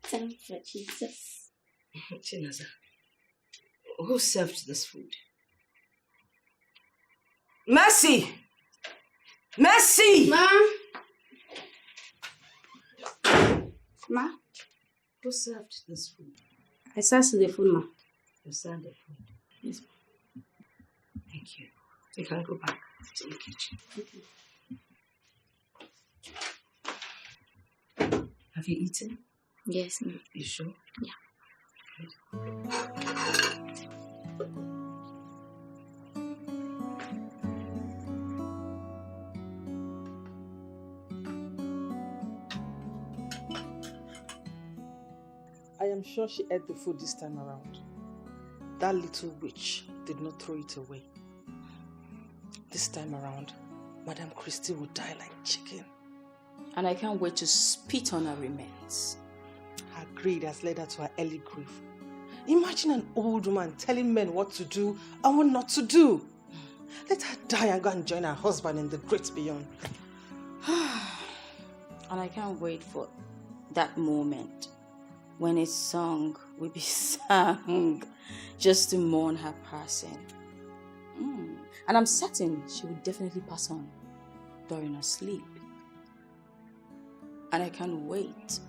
Time for Jesus. Chinaza, who served this food? Mercy! Mercy! Ma? Ma? Who served this food? I served the food, ma. You served the food? Yes, ma. Thank you. You can go back to the kitchen. Okay. Have you eaten? Yes, ma. You sure? Yeah. I am sure she ate the food this time around. That little witch did not throw it away. This time around, Madame Christie will die like chicken. And I can't wait to spit on her remains. Her greed has led her to her early grave. Imagine an old woman telling men what to do and what not to do. Let her die and go and join her husband in the great beyond. And I can't wait for that moment when a song will be sung just to mourn her passing. And I'm certain she will definitely pass on during her sleep. And I can't wait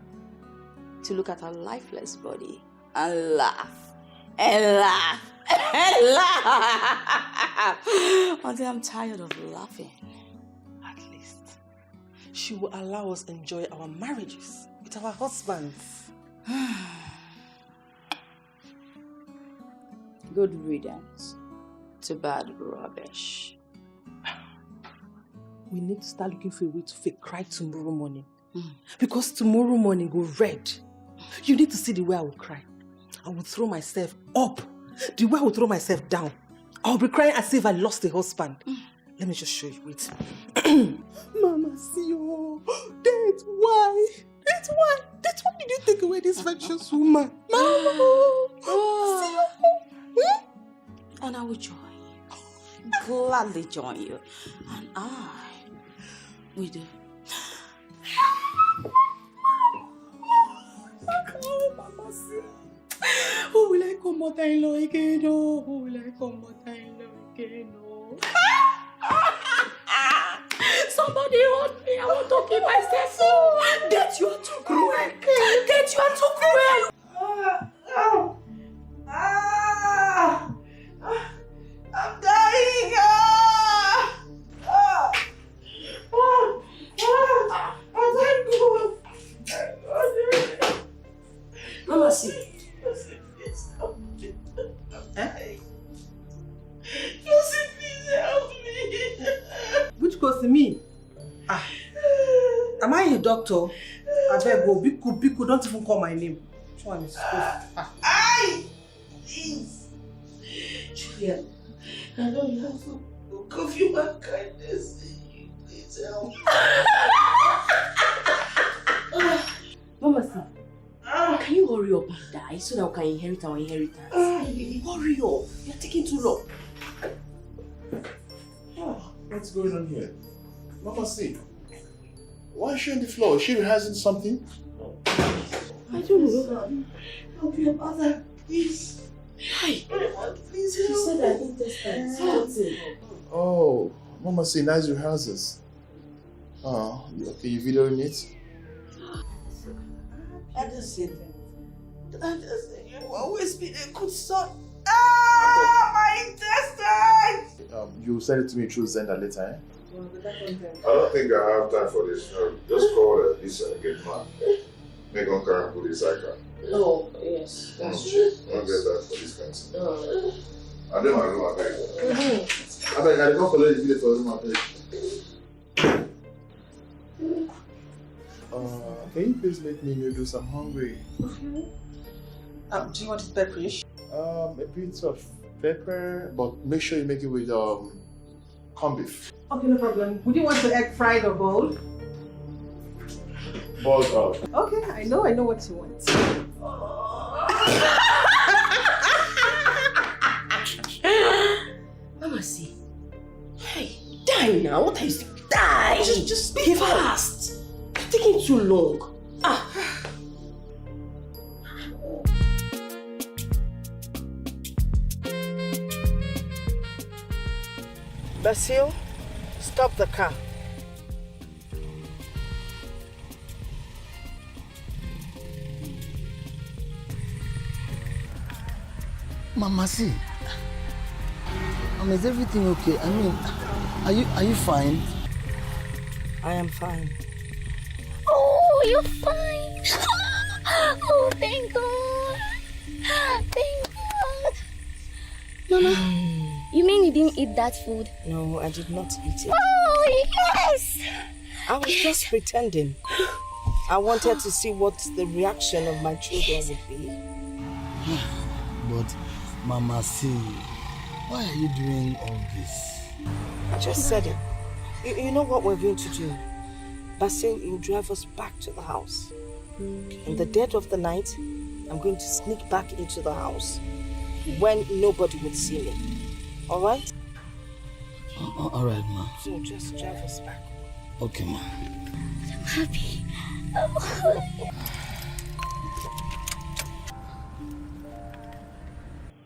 to look at her lifeless body and laugh and laugh and laugh until I'm tired of laughing. At least, she will allow us enjoy our marriages with our husbands. Good riddance to bad rubbish. We need to start looking for a way to fake cry tomorrow morning. Because tomorrow morning go red. You need to see the way I will cry. I will throw myself up. The way I will throw myself down. I'll be crying as if I lost a husband. Let me just show you. Wait. Mama, see you. That's why. That's why. That's why did you take away this righteous woman? Mama. See you. And I will join you. Gladly join you. And I will do. Oh, Mama, see. Who will I come mother-in-law again? Oh, who will I come mother-in-law again? Oh. Somebody hold me. I want to kill myself. Oh, that you are too cruel. That you are too cruel. I'm dying. Mama, see. Please help me. Which goes to me? Am I a doctor? I beg go, Biku, don't even call my name. Which one is Please. Julia, I know you have to give you my kindness. Please help. Mama, see. Can you hurry up and die so that we can inherit our inheritance? Hurry up. You're taking too long. What's going on here? Mama, see. Why is she on the floor? Is she rehearsing something? I don't know. Help your mother, please. Hi. Please She help. said I intestine. Something. Oh, Mama, see, nice rehearsals. Okay, you videoing it? I just said you've always been a good son. My intestines! You send it to me through Zenda later, eh? I don't think I have time for this. Just call Lisa and get mad. Make on car and put this icon. Oh, yes. That's true. I don't get that for this kind of thing. Oh. I don't know my bag. I beg, I don't collect the video for my bag. Can you please make me noodles? I'm hungry. Do you want it pepperish? A bit of pepper, but make sure you make it with corned beef. Okay, no problem. Would you want the egg fried or boiled? Boiled out. Okay, I know what you want. Mama, see. Hey, die now. What are you saying? Die! Just be fast. You're taking too long. Basil, stop the car. Mama, see. Is everything okay? I mean, are you fine? I am fine. Oh, you're fine. Oh, thank God. Thank God. Mama, you mean you didn't eat that food? No, I did not eat it. Oh, yes. I was just pretending. I wanted to see what the reaction of my children would be. But, Mama, see, why are you doing all this? I just said it. You know what we're going to do? Basil will drive us back to the house. In the dead of the night, I'm going to sneak back into the house when nobody would see me. All right? All right, Ma. So just drive us back. Okay, Ma. I'm happy.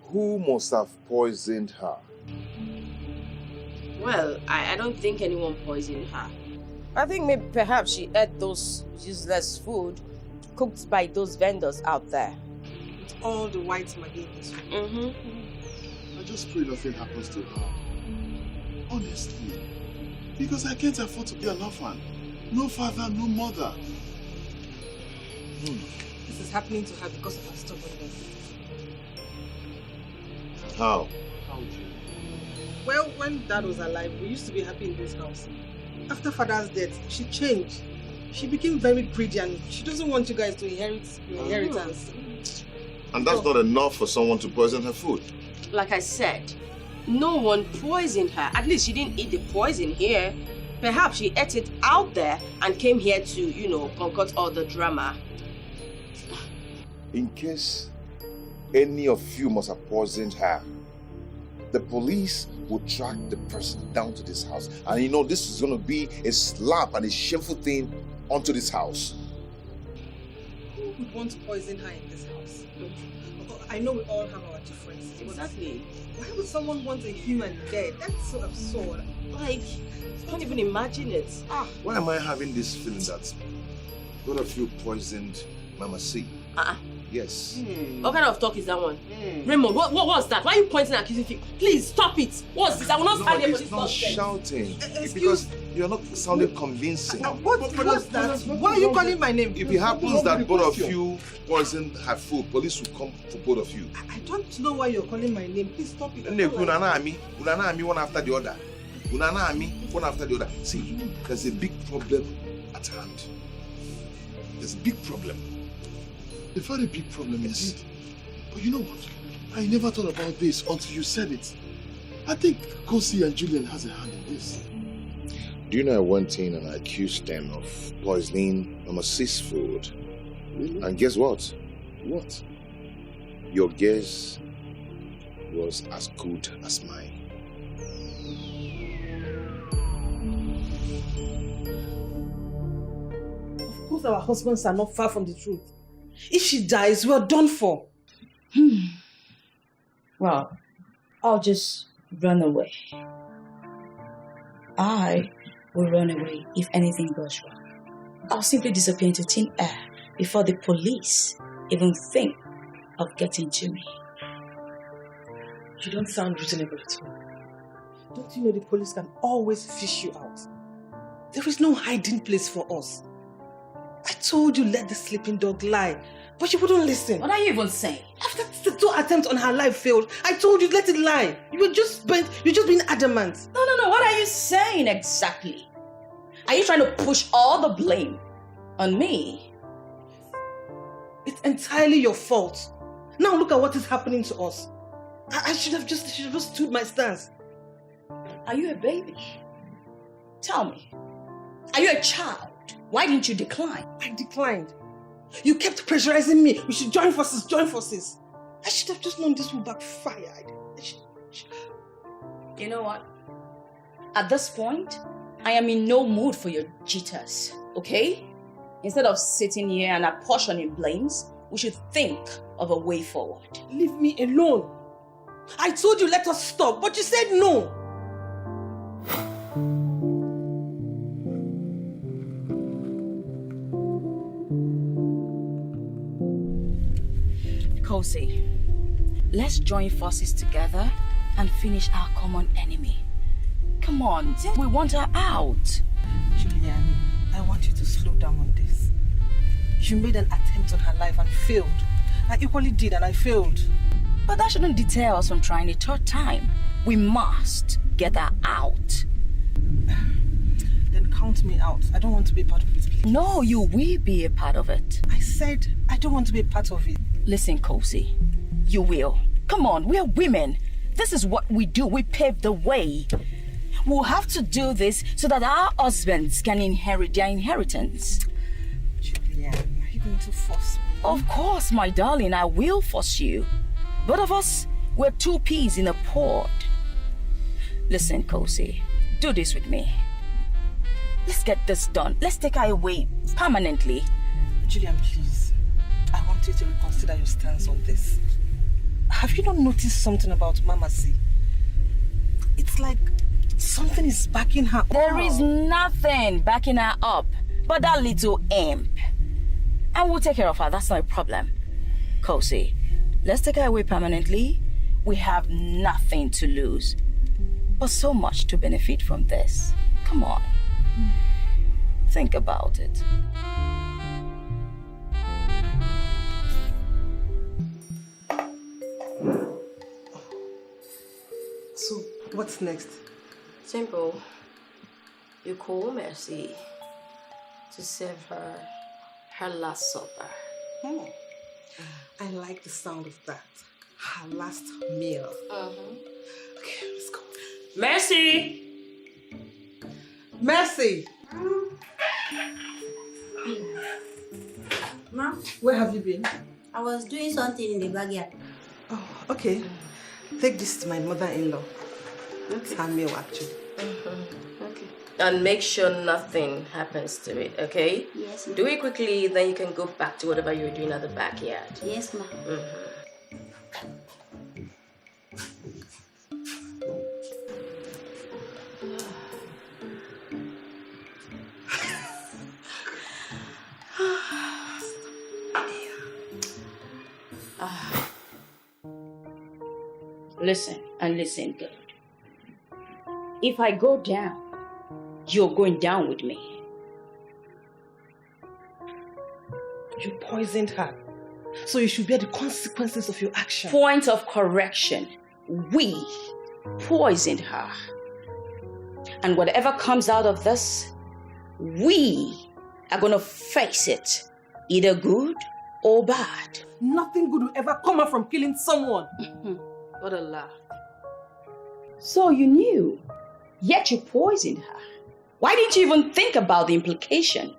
Who must have poisoned her? Well, I don't think anyone poisoned her. I think maybe perhaps she ate those useless food cooked by those vendors out there. All the white maggie. I just pray nothing happens to her. Honestly. Because I can't afford to be an orphan. No father, no mother. This is happening to her because of her stubbornness. How? Well, when Dad was alive, we used to be happy in this house. After Father's death, she changed. She became very greedy and she doesn't want you guys to inherit your inheritance. And that's not enough for someone to poison her food. Like I said, no one poisoned her. At least she didn't eat the poison here. Perhaps she ate it out there and came here to, concoct all the drama. In case any of you must have poisoned her, the police will track the person down to this house. And this is going to be a slap and a shameful thing onto this house. Who would want to poison her in this house? I know we all have our differences. Exactly. Why would someone want a human dead? That's so absurd. Like, I can't even imagine it. Why am I having this feeling that both of you poisoned Mama C? Yes. What kind of talk is that one? Raymond, what's that? Why are you pointing and accusing people? Please, stop it. What's this? I will not stand here for this nonsense. Shouting. Because you're not sounding convincing. What's that? Why are you calling my name? If it happens that both of you poisoned her food, police will come for both of you. I don't know why you're calling my name. Please stop it. Unanami, one after the other. Unanami, one after the other. See, there's a big problem at hand. There's a big problem. A very big problem indeed. But you know what? I never thought about this until you said it. I think Kosi and Julian has a hand in this. Do you know I went in and I accused them of poisoning Mama C's food? Really? And guess what? What? Your guess was as good as mine. Of course our husbands are not far from the truth. If she dies, we're done for. Well, I'll just run away. I will run away if anything goes wrong. I'll simply disappear into thin air before the police even think of getting to me. You don't sound reasonable at all. Don't you know the police can always fish you out? There is no hiding place for us. I told you let the sleeping dog lie, but you wouldn't listen. What are you even saying? After the 2 attempts on her life failed, I told you let it lie. You're just being adamant. No. What are you saying exactly? Are you trying to push all the blame on me? It's entirely your fault. Now look at what is happening to us. I should have just stood my stance. Are you a baby? Tell me. Are you a child? Why didn't you decline? I declined. You kept pressurizing me. We should join forces. I should have just known this would backfire. You know what? At this point, I am in no mood for your jitters, okay? Instead of sitting here and apportioning blames, we should think of a way forward. Leave me alone. I told you let us stop, but you said no. Kosi, let's join forces together and finish our common enemy. Come on, we want her out. Julian, I want you to slow down on this. You made an attempt on her life and failed. I equally did and I failed. But that shouldn't deter us from trying a third time. We must get her out. Then count me out. I don't want to be a part of it, please. No, you will be a part of it. I said I don't want to be a part of it. Listen, Kosi, you will. Come on, we are women. This is what we do. We pave the way. We'll have to do this so that our husbands can inherit their inheritance. Julian, are you going to force me? Of course, my darling, I will force you. Both of us, we're two peas in a pod. Listen, Kosi, do this with me. Let's get this done. Let's take her away permanently. Julian, please. I want you to reconsider your stance on this. Have you not noticed something about Mama C? It's like something is backing her up. There is nothing backing her up but that little imp. And we'll take care of her. That's not a problem. Kosi, let's take her away permanently. We have nothing to lose, but so much to benefit from this. Come on. Think about it. So, what's next? Simple. You call Mercy to serve her last supper. I like the sound of that. Her last meal. Okay, let's go. Mercy! Mercy! Ma, Where have you been? I was doing something in the backyard. Oh, okay. Take this to my mother-in-law. It's her meal, actually. Okay. And make sure nothing happens to it, okay? Yes, ma. Do it quickly, then you can go back to whatever you're doing at the backyard. Yes, ma. Listen and listen good. If I go down, you're going down with me. You poisoned her. So you should bear the consequences of your action. Point of correction. We poisoned her. And whatever comes out of this, we are going to face it. Either good or bad. Nothing good will ever come out from killing someone. What a laugh. So you knew, yet you poisoned her. Why didn't you even think about the implication?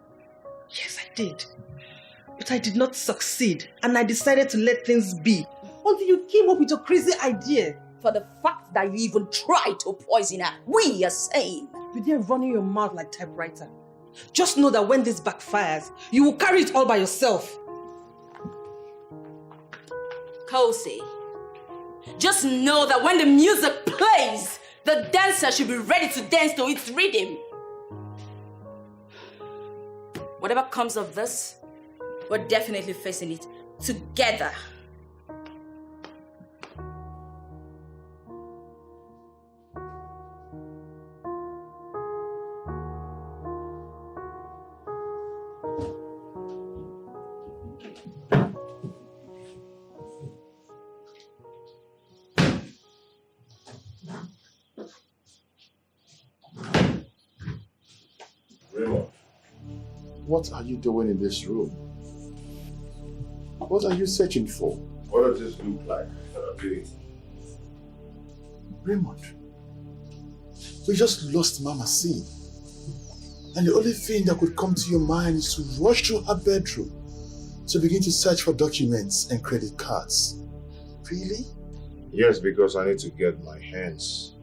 Yes, I did. But I did not succeed, and I decided to let things be until you came up with your crazy idea. For the fact that you even tried to poison her, we are saying. You didn't run in your mouth like typewriter. Just know that when this backfires, you will carry it all by yourself. Kosi, just know that when the music plays, the dancer should be ready to dance to its rhythm. Whatever comes of this, we're definitely facing it together. What are you doing in this room? What are you searching for? What does this look like? Raymond, we just lost Mama C. And the only thing that could come to your mind is to rush to her bedroom to begin to search for documents and credit cards. Really? Yes, because I need to get my hands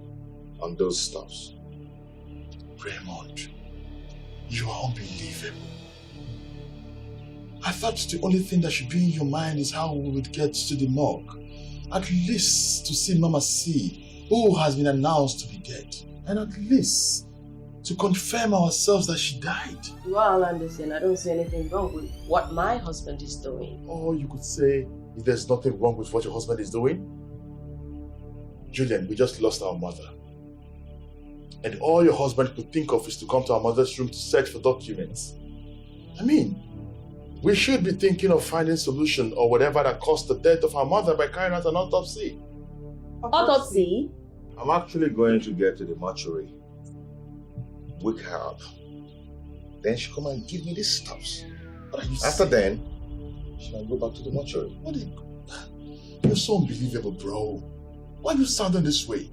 on those stuffs. Raymond, you are unbelievable. I thought the only thing that should be in your mind is how we would get to the morgue. At least to see Mama C, who has been announced to be dead. And at least to confirm ourselves that she died. Well, Anderson, I don't see anything wrong with what my husband is doing. Or you could say if there's nothing wrong with what your husband is doing? Julian, we just lost our mother. And all your husband could think of is to come to our mother's room to search for documents. I mean, we should be thinking of finding a solution or whatever that caused the death of our mother by carrying out an autopsy. Autopsy? I'm actually going to get to the mortuary, wake her up. Then she'll come and give me the stuffs. After then, she'll go back to the mortuary. You're so unbelievable, bro. Why are you sounding this way?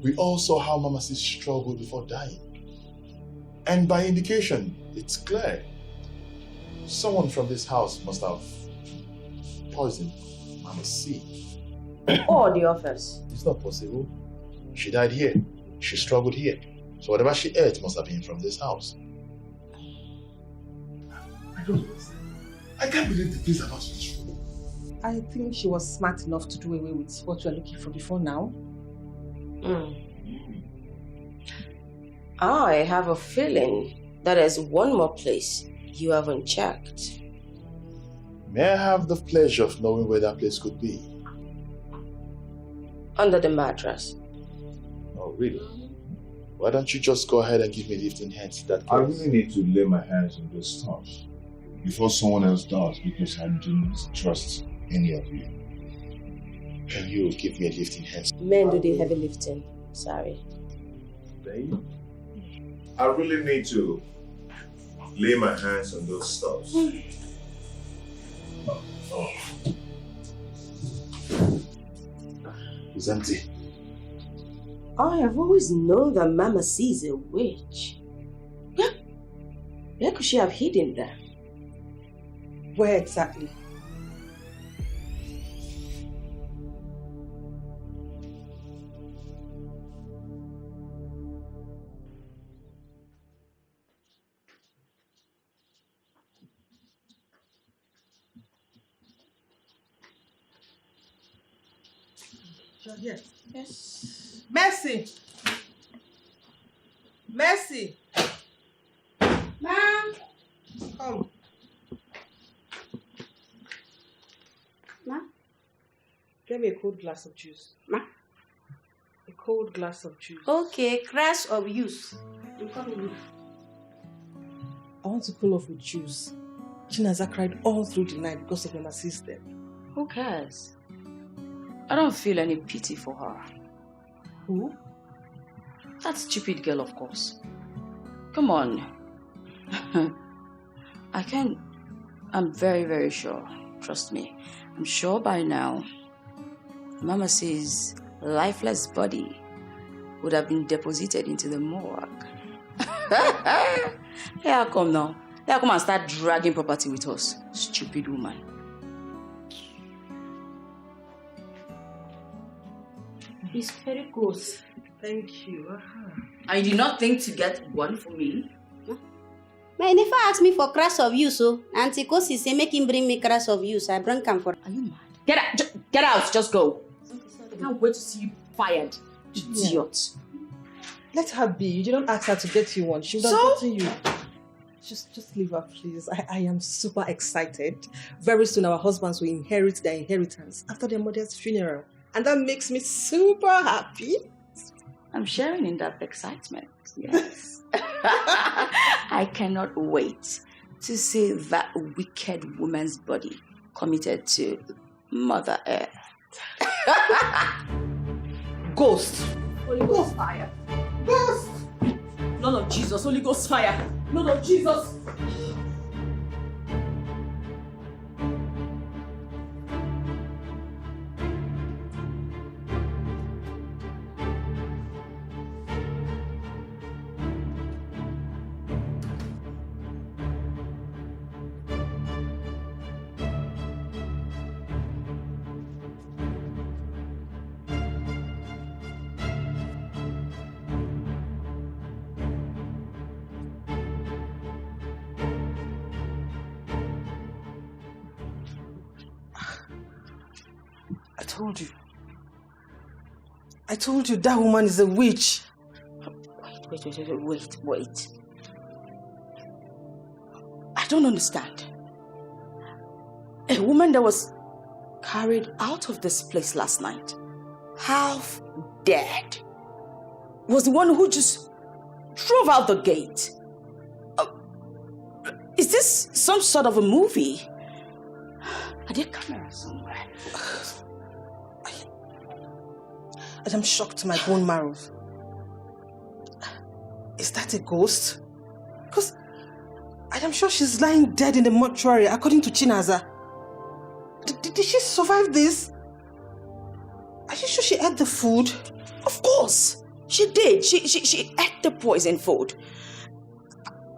We all saw how Mama C struggled before dying. And by indication, it's clear. Someone from this house must have poisoned Mama C. Or the office. It's not possible. She died here. She struggled here. So whatever she ate must have been from this house. I don't understand. I can't believe the things about you true. I think she was smart enough to do away with what you are looking for before now. I have a feeling that there's one more place you haven't checked. May I have the pleasure of knowing where that place could be? Under the mattress. Oh, really? Why don't you just go ahead and give me lifting hands to that case? I really need to lay my hands on this stuff before someone else does, because I do not trust any of you. Can you give me a lifting hand? Men do the heavy lifting. Sorry. Babe, I really need to lay my hands on those stuffs. It's empty. I have always known that Mama C is a witch. Where could she have hidden them? Where exactly? Yes. Yes. Mercy! Mercy! Mom! Come. Ma? Get me a cold glass of juice. Ma? A cold glass of juice. Okay, crash of use. I'm coming. I want to cool off with juice. Chinaza cried all through the night because of my sister. Who cares? I don't feel any pity for her. Who? That stupid girl, of course. Come on. I'm very, very sure. Trust me. I'm sure by now, Mama C's lifeless body would have been deposited into the morgue. Here, come now. Here, come and start dragging property with us. Stupid woman. It's very close. Thank you. I did not think to get one for me. My nephew asked me for crash of use, so Auntie Kosi say make him bring me crash of use. I bring him for. Are you mad? Get out! Get out! Just go. I can't wait to see you fired. Idiot. Let her be. You didn't ask her to get you one. She would have gotten you. Just leave her, please. I am super excited. Very soon our husbands will inherit their inheritance after their mother's funeral. And that makes me super happy. I'm sharing in that excitement. Yes. I cannot wait to see that wicked woman's body committed to Mother Earth. Ghost. Holy Ghost fire. Ghost. None of Jesus. Holy Ghost fire. None of Jesus. I told you that woman is a witch. Wait. I don't understand. A woman that was carried out of this place last night, half dead, was the one who just drove out the gate. Is this some sort of a movie? Are there cameras somewhere? I'm shocked to my bone marrow. Is that a ghost? Because I'm sure she's lying dead in the mortuary, according to Chinaza. Did she survive this? Are you sure she ate the food? Of course, she did. She ate the poison food.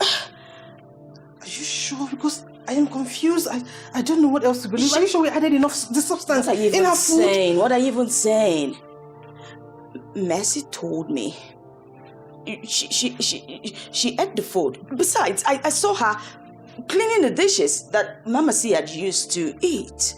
Are you sure? Because I am confused. I don't know what else to believe. Are you sure we added enough the substance in her food? What are you even saying? Mercy told me she ate the food. Besides, I saw her cleaning the dishes that Mama C had used to eat.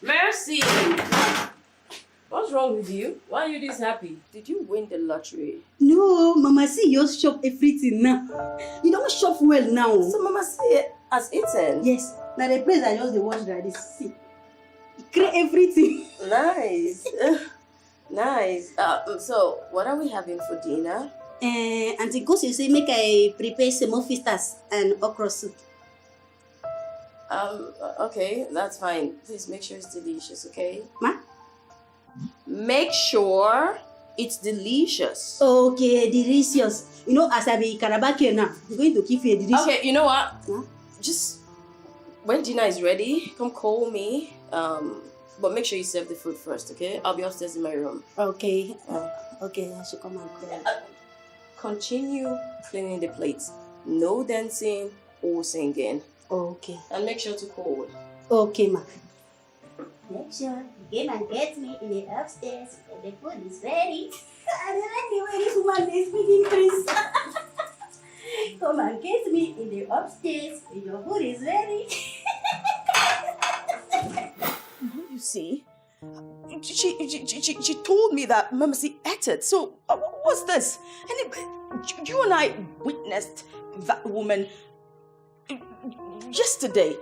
Mercy! What's wrong with you? Why are you this happy? Did you win the lottery? No, Mama C just shop everything now. You don't shop well now. So Mama C has eaten? Yes. Now the place I just watch like this. See. You create everything. Nice. Nice. So, what are we having for dinner? Auntie Kosi say make I prepare some fistas and okra soup. Okay, that's fine. Please make sure it's delicious, okay? Ma? Make sure it's delicious. Okay, delicious. You know, as I be Karabaki now, I'm going to give you a delicious. Okay, you know what? Huh? Just when dinner is ready, come call me. But make sure you serve the food first, okay? I'll be upstairs in my room. Okay. Okay, I should come and call. Continue cleaning the plates. No dancing or singing. Okay. And make sure to call. Okay, ma. Make sure you come and get me in the upstairs when the food is ready. I don't like the way this woman is speaking English. Come and get me in the upstairs when your food is ready. You see, she told me that Mama C ate it. So what's this? And you and I witnessed that woman yesterday.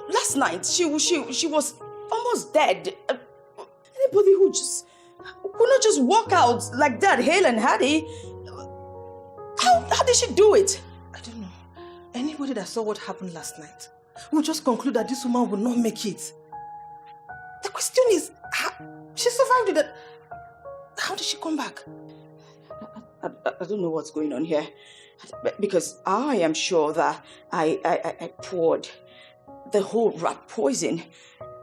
Last night, she was almost dead. Anybody who could not just walk out like that, hale and hearty. How did she do it? I don't know. Anybody that saw what happened last night will just conclude that this woman will not make it. The question is, she survived it. How did she come back? I don't know what's going on here. Because I am sure that I poured the whole rat poison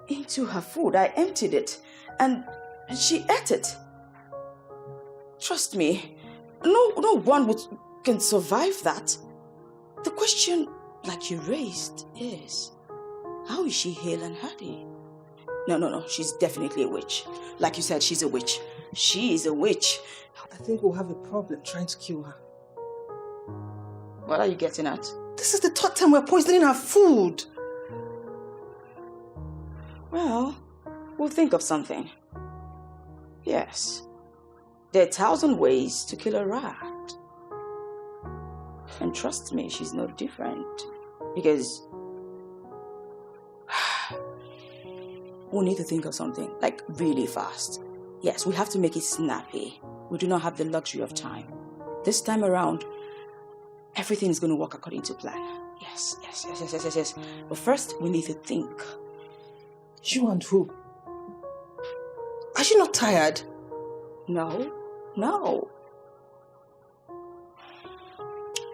into her food. I emptied it and she ate it. Trust me, no one can survive that. The question, like you raised, is how is she hale and hearty? No, she's definitely a witch. Like you said, she's a witch. She is a witch. I think we'll have a problem trying to kill her. What are you getting at? This is the third time we're poisoning her food. Well, we'll think of something. Yes. There are 1,000 ways to kill a rat. And trust me, she's no different. Because we need to think of something, like really fast. Yes, we have to make it snappy. We do not have the luxury of time. This time around, everything is going to work according to plan. Yes. But first, we need to think. You and who? Are you not tired? No.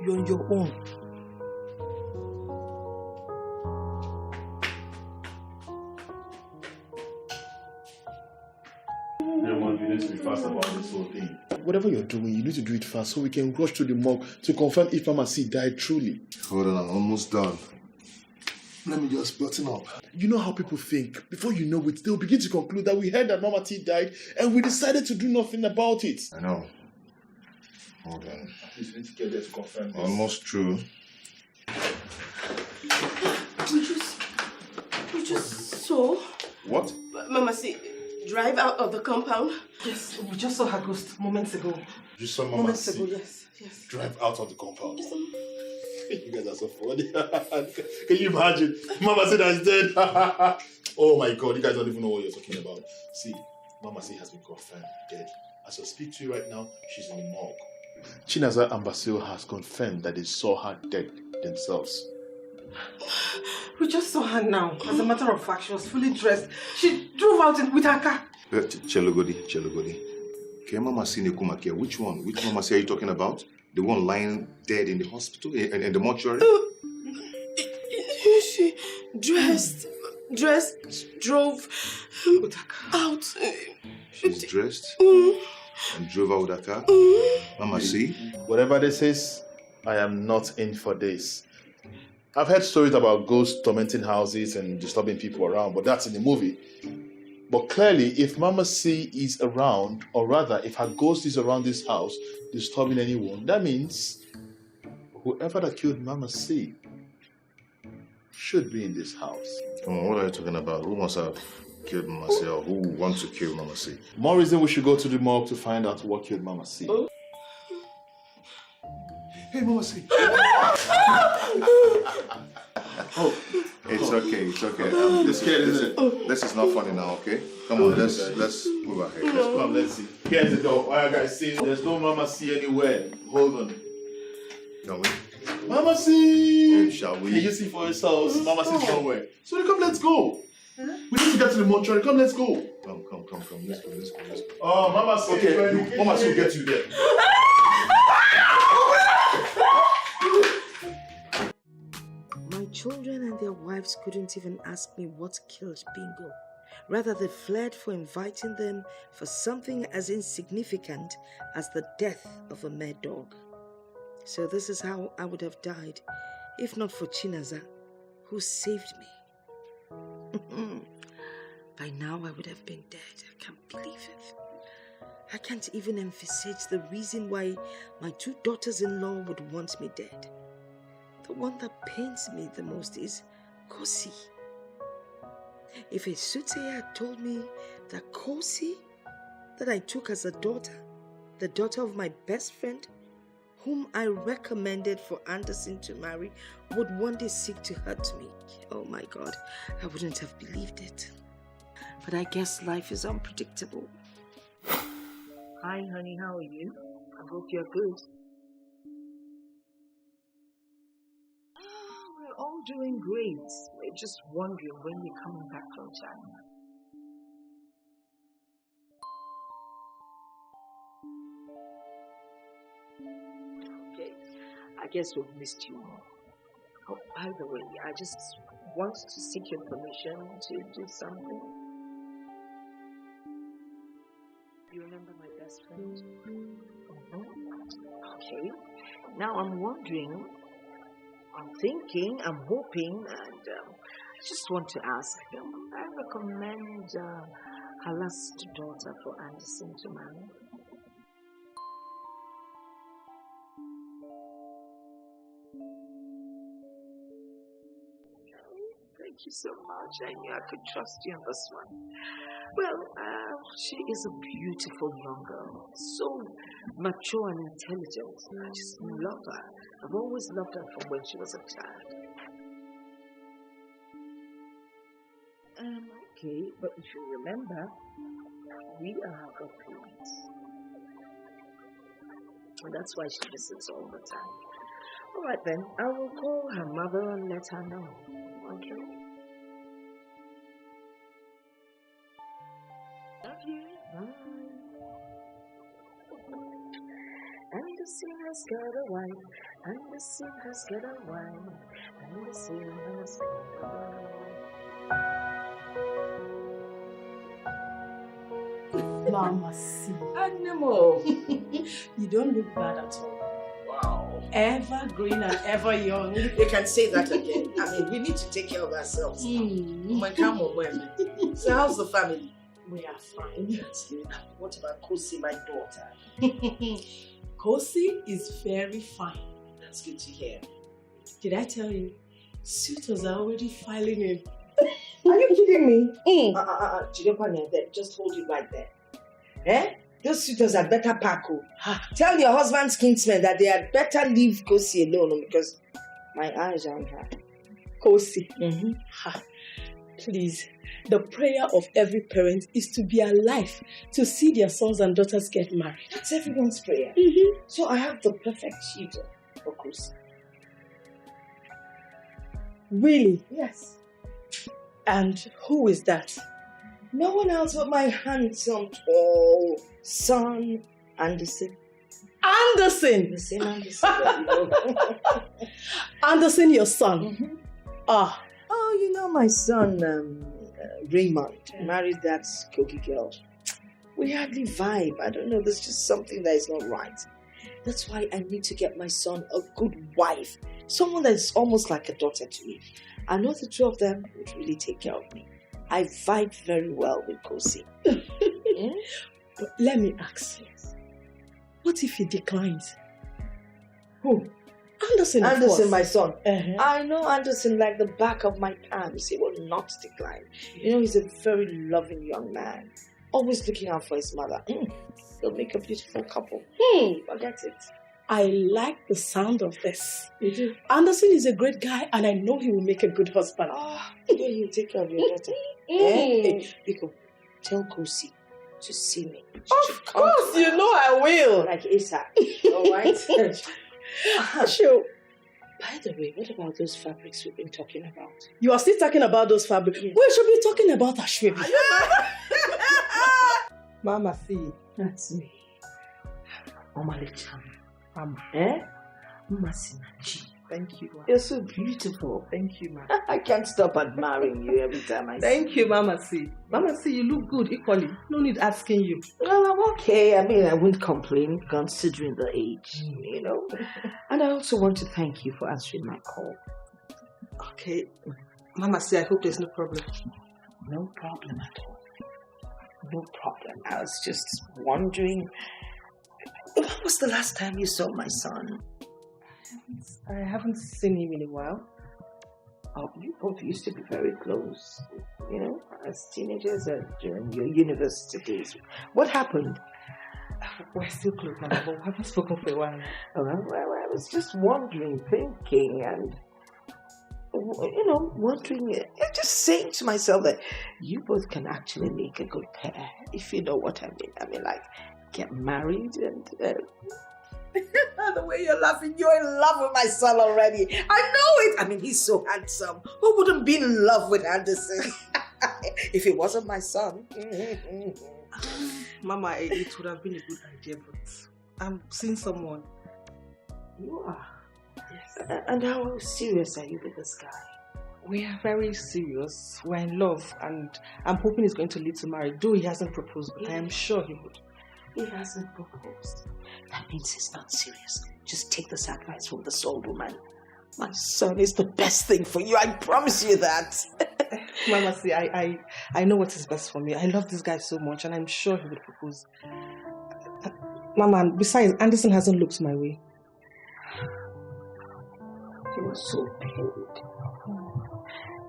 You're on your own. You need to be fast about this whole thing. Whatever you're doing, you need to do it fast so we can rush to the morgue to confirm if Mama C died truly. Hold on, I'm almost done. Let me just button up. You know how people think. Before you know it, they'll begin to conclude that we heard that Mama T died and we decided to do nothing about it. I know. Hold on. At least we need to get there to confirm this. Almost true. We just saw What? Mama, see, drive out of the compound. Yes, we just saw her ghost moments ago. You saw Mama Moments C ago, yes. drive out of the compound. You guys are so funny. Can you imagine? Mama C that is dead. Oh my God, you guys don't even know what you're talking about. See, Mama C has been confirmed dead. As I speak to you right now, she's in the morgue. Chinaza and Basil has confirmed that they saw her dead themselves. We just saw her now. As a matter of fact, she was fully dressed. She drove out with her car. Chelogodi. Okay, Mama C Nekumakia. Which one? Which Mama C are you talking about? The one lying dead in the hospital, in the mortuary? She dressed, drove out. She's dressed and drove out with her car? Mama C? Whatever this is, I am not in for this. I've heard stories about ghosts tormenting houses and disturbing people around, but that's in the movie. But clearly, if Mama C is around, or rather, if her ghost is around this house disturbing anyone, that means whoever that killed Mama C should be in this house. Come on, what are you talking about? Who must have killed Mama C, or who wants to kill Mama C? More reason we should go to the morgue to find out what killed Mama C. Hey, Mama C. It's okay. This is not funny now, okay? Come on, let's move ahead. Let's see. Here's the door. Alright, guys, see, there's no Mama C anywhere. Hold on. Can we? Mama C! Shall we? Can you see for yourselves? Mama C's nowhere. So come, let's go. We need to get to the mortuary. Come, let's go. Come. Let's go. Oh, Mama C. Okay, Mama C will get you there. My children and their wives couldn't even ask me what killed Bingo. Rather, they fled for inviting them for something as insignificant as the death of a mad dog. So this is how I would have died, if not for Chinaza, who saved me. By now I would have been dead. I can't believe it. I can't even emphasize the reason why my 2 daughters-in-law would want me dead. The one that pains me the most is Kosi. If a Sute had told me that Kosi, that I took as a daughter, the daughter of my best friend, whom I recommended for Anderson to marry, would one day seek to hurt me, oh my God, I wouldn't have believed it. But I guess life is unpredictable. Hi, honey, how are you? I hope you're good. We're all doing great. We're just wondering when you're coming back from China. Okay, I guess we've missed you. Oh, by the way, I just want to seek your permission to do something. You remember my best friend? Okay. Now I'm wondering, I'm thinking, I'm hoping, and I just want to ask, I recommend her last daughter for Anderson to marry. Thank you so much. I knew I could trust you on this one. Well, she is a beautiful young girl, so mature and intelligent. I just love her. I've always loved her from when she was a child. Okay, but if you remember, we are her parents. And that's why she visits all the time. All right then, I will call her mother and let her know. Okay? Love you. Bye. Anderson has got a wife. Anderson has got a wife. Anderson has got a wife. Mama C. Animal. You don't look bad at all. Wow. Ever green and ever young. You can say that again. I mean, we need to take care of ourselves. Come on, so how's the family? We are fine. What about Kosi, my daughter? Kosi is very fine. That's good to hear. Did I tell you? Suitors are already filing in. Are you kidding me? Just hold it right there. Eh? Those suitors had better pack. Tell your husband's kinsmen that they had better leave Kosi alone because my eyes are on her. Kosi. Please, the prayer of every parent is to be alive to see their sons and daughters get married. That's everyone's prayer. So I have the perfect suitor for Kosi. Really? Yes. And who is that? No one else but my handsome, tall son, Anderson. Anderson? The same Anderson that you know. Anderson, your son? Ah. Oh, you know my son, Raymond, married that cookie girl. We hardly vibe. I don't know, there's just something that is not right. That's why I need to get my son a good wife. Someone that's almost like a daughter to me. I know the two of them would really take care of me. I vibe very well with Kosi. But let me ask you. What if he declines? Who? Anderson, of Anderson, course. my son. I know Anderson like the back of my palms. He will not decline. You know, he's a very loving young man. Always looking out for his mother. They'll make a beautiful couple. Forget it. I like the sound of this. Anderson is a great guy and I know he will make a good husband. The way he'll take care of your daughter. Hey, Biko, tell Kosi to see me. Of course, you know I will. Like ASAP. Alright? Sure. By the way, what about those fabrics we've been talking about? You are still talking about those fabrics? Yes. We should be talking about Ashwebi. Mama, see. That's me. Mama Lecham. Mama. Mama Sinachi. Thank you, Ma. You're so beautiful. Thank you, Ma. I can't stop admiring you every time I see you. Thank you, Mama C. Mama C, you look good equally. No need asking you. Well, I'm okay. I mean, I wouldn't complain considering the age, you know. And I also want to thank you for answering my call. Okay. Mama C, I hope there's no problem. No problem at all. No problem. I was just wondering, when was the last time you saw my son? I haven't seen him in a while. Oh, you both used to be very close, you know, as teenagers during your university days. What happened? We're still close, Mama, but we haven't spoken for a while. Well, I was just wondering, thinking, and, you know, wondering, just saying to myself that you both can actually make a good pair, if you know what I mean. I mean, like, get married and... The way you're laughing, you're in love with my son already. I know it. I mean, he's so handsome. Who wouldn't be in love with Anderson? If he wasn't my son. Mama, it would have been a good idea, but I'm seeing someone. You are? Yes. And how serious are you with this guy? We are very serious. We're in love, and I'm hoping it's going to lead to marriage. Though he hasn't proposed, but I am sure he would. He hasn't proposed. That means he's not serious. Just take this advice from the soul woman. My son is the best thing for you. I promise you that. Mama, see, I know what is best for me. I love this guy so much, and I'm sure he would propose. Mama, besides, Anderson hasn't looked my way. He was so pained.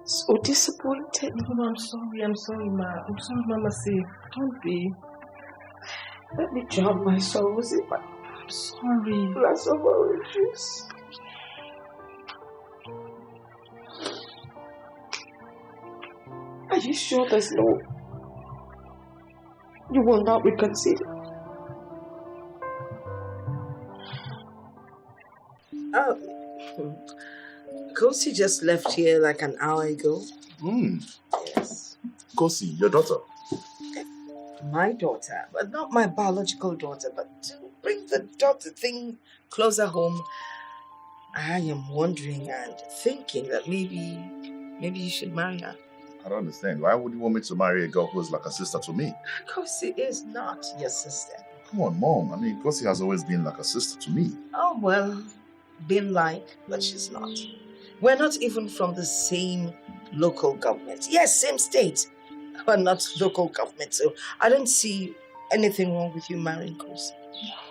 So disappointed. No, I'm sorry, Ma. I'm sorry, Mama, see. Don't be. Let me drown my sorrows in my sorry. glass of orange juice. Are you sure there's no... You will not reconsider? Kosi just left here like an hour ago. Yes. Kosi, your daughter? My daughter, but not my biological daughter, but to bring the daughter thing closer home. I am wondering and thinking that maybe you should marry her. I don't understand. Why would you want me to marry a girl who's like a sister to me? Kosi is not your sister. Come on, Mom. I mean, Kosi has always been like a sister to me. Oh, well, been like, but she's not. We're not even from the same local government. Yes, same state, but not local government. So I don't see anything wrong with you marrying Kosi.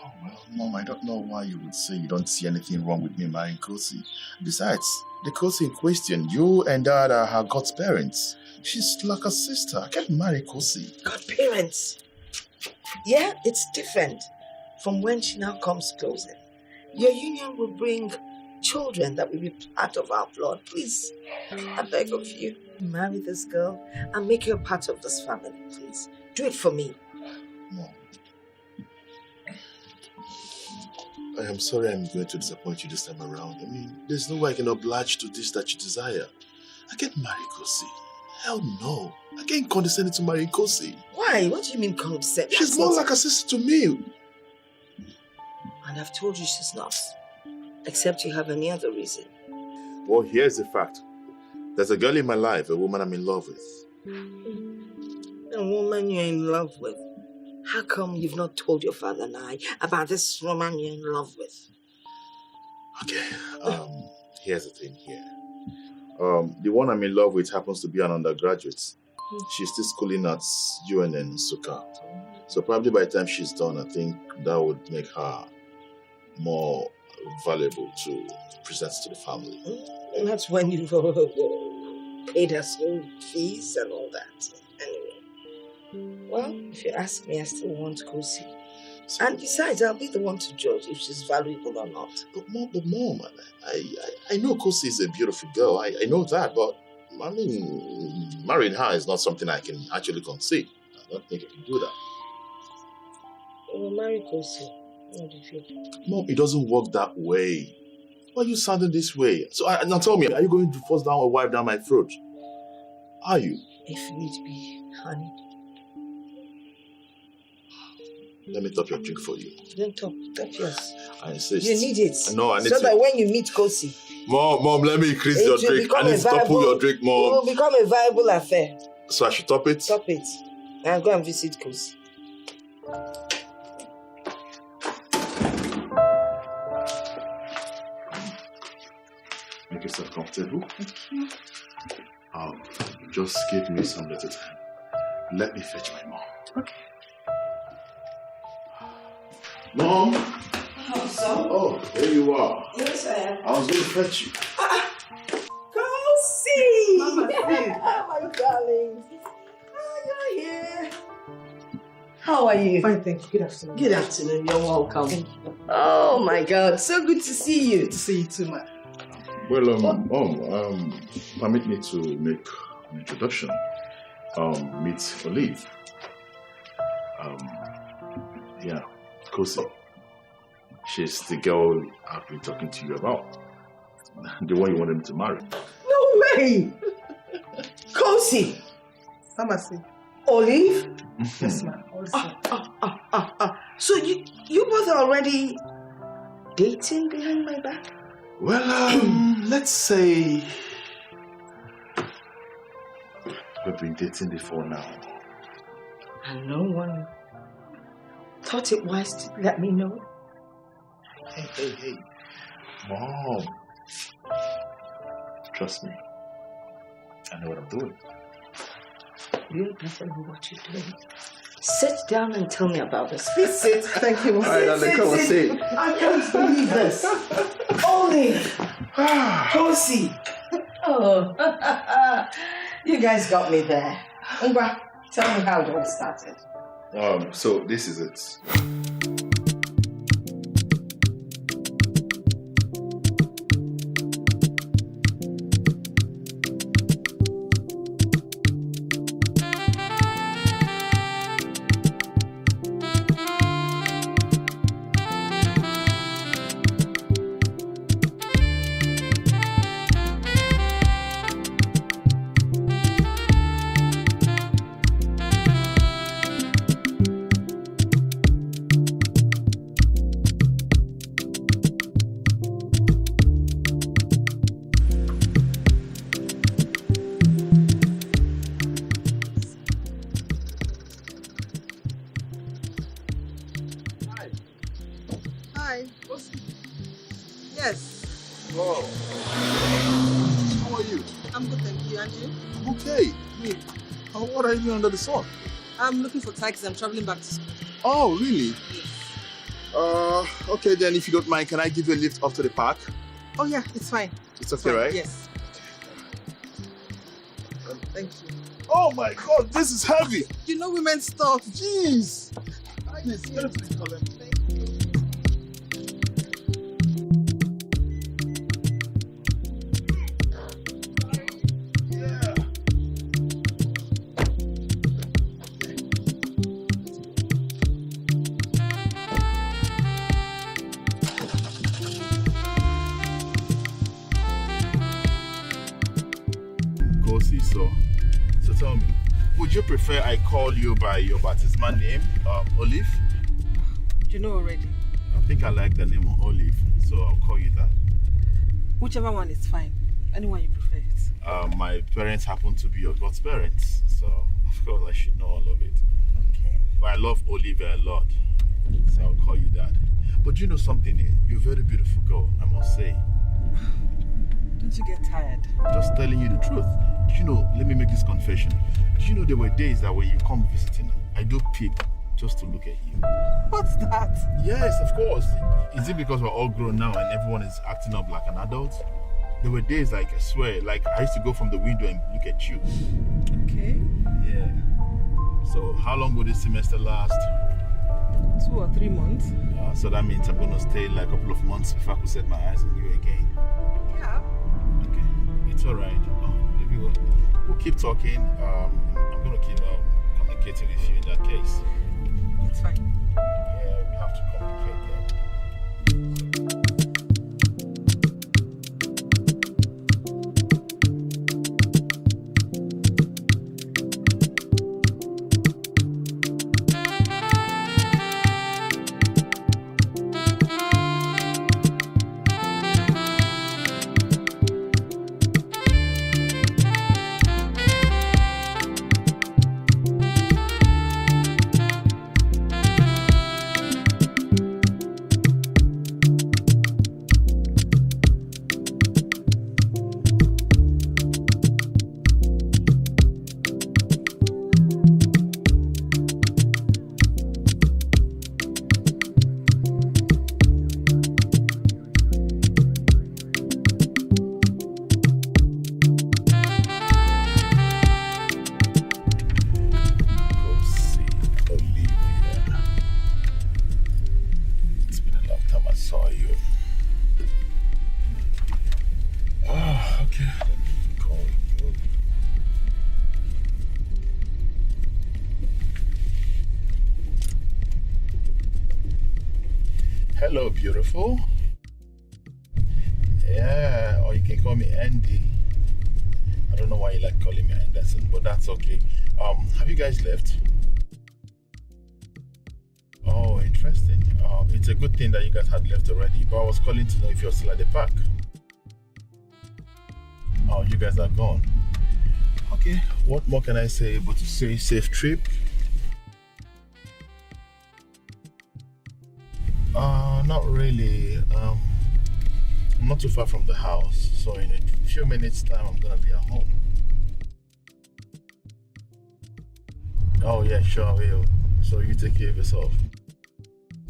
Oh, well, Mom, I don't know why you would say you don't see anything wrong with me marrying Kosi. Besides, the Kosi in question, you and Dad are her God's parents. She's like a sister. I can't marry Kosi. Godparents. Yeah, it's different from when she now comes closer. Your union will bring children that will be part of our blood. Please, I beg of you, marry this girl and make her part of this family, please. Do it for me. Mom, I am sorry I'm going to disappoint you this time around. I mean, there's no way I can oblige to this that you desire. I can't marry Kosi. Hell no. I can't condescend to marry Kosi. Why? What do you mean condescend? She's more like a sister to me. And I've told you she's not. Except you have any other reason. Well, here's the fact. There's a girl in my life, a woman I'm in love with. A woman you're in love with? How come you've not told your father and I about this woman you're in love with? Okay, here's the thing here. The one I'm in love with happens to be an undergraduate. She's still schooling at UNN in Suka. So probably by the time she's done, I think that would make her more valuable to present to the family. And that's when you've paid her school fees and all that. Anyway, well, if you ask me, I still want Kosi. And besides, I'll be the one to judge if she's valuable or not. But mom, I know Kosi is a beautiful girl. I know that, but I mean, marrying her is not something I can actually concede. I don't think I can do that. We'll marry Kosi. What do you feel? Mom, it doesn't work that way. Why are you sounding this way? So now tell me, are you going to force down a wife down my throat? Are you? If need be, honey. Let me top your drink for you. Don't top yours. I insist. You need it. No, I need so that when you meet Kosi, Mom, let me increase your drink. I need to topple your drink, Mom. It will become a viable affair. So I should top it? Top it. And go and visit Kosi. Make yourself comfortable. Just give me some little time. Let me fetch my mom. Okay. Mom! Oh, there you are. Yes, I am. I was going to fetch you. Kosi! Mama, my darling. Oh, you're here. How are you? Fine, thank you. Good afternoon. Good afternoon. You're welcome. Thank you. Oh my God, so good to see you. Good to see you too, ma. Well, Mom, permit me to make an introduction. Meet Olive. Yeah, Kosi. She's the girl I've been talking to you about. The one you wanted me to marry. No way! Kosi! Pharmacy. Olive? Yes, ma'am. So you both are already dating behind my back? Well, let's say we've been dating before now. And no one thought it wise to let me know? Hey. Mom. Trust me. I know what I'm doing. You better know what you're doing. Sit down and tell me about this. Please sit. Thank you. All right, darling, come and sit. I can't believe this. Olive! Kosi! Oh, you guys got me there. Ngwa, tell me how it all started. So this is it. Hi. Yes. Oh. How are you? I'm good, thank you. And you? I'm okay. I mean, what are you doing under the sun? I'm looking for taxis. I'm traveling back to school. Oh, really? Okay then, if you don't mind, can I give you a lift up to the park? Oh yeah, it's fine. It's okay, right? Yes. Thank you. Oh my God, this is heavy. You know women's stuff. Jeez. Please, get it to the color. So tell me, would you prefer I call you by your baptismal name, Olive? You know already. I think I like the name Olive, so I'll call you that. Whichever one is fine. Anyone you prefer. My parents happen to be your God's parents, so of course I should know all of it. Okay. But I love Olive a lot, so I'll call you that. But you know something, you're a very beautiful girl, I must say. Don't you get tired? Just telling you the truth. You know, let me make this confession. You know, there were days that when you come visiting, I do peep just to look at you. What's that? Yes, of course. Is it because we're all grown now and everyone is acting up like an adult? There were days, like, I swear, like I used to go from the window and look at you. Okay. Yeah. So how long will this semester last? 2 or 3 months. So that means I'm going to stay like a couple of months before I could set my eyes on you again. Yeah. Okay. It's all right. Maybe we'll keep talking. I'm going to keep communicating with you in that case. It's fine. Yeah, we have to communicate that. Hello, beautiful. Yeah, or you can call me Andy. I don't know why you like calling me Anderson, but that's okay. Have you guys left? Oh, interesting. It's a good thing that you guys had left already, but I was calling to know if you're still at the park. Oh, you guys are gone. Okay, what more can I say but to say safe trip? Not really. I'm not too far from the house, so in a few minutes time I'm gonna be at home. Oh yeah, sure I will. So you take care of yourself.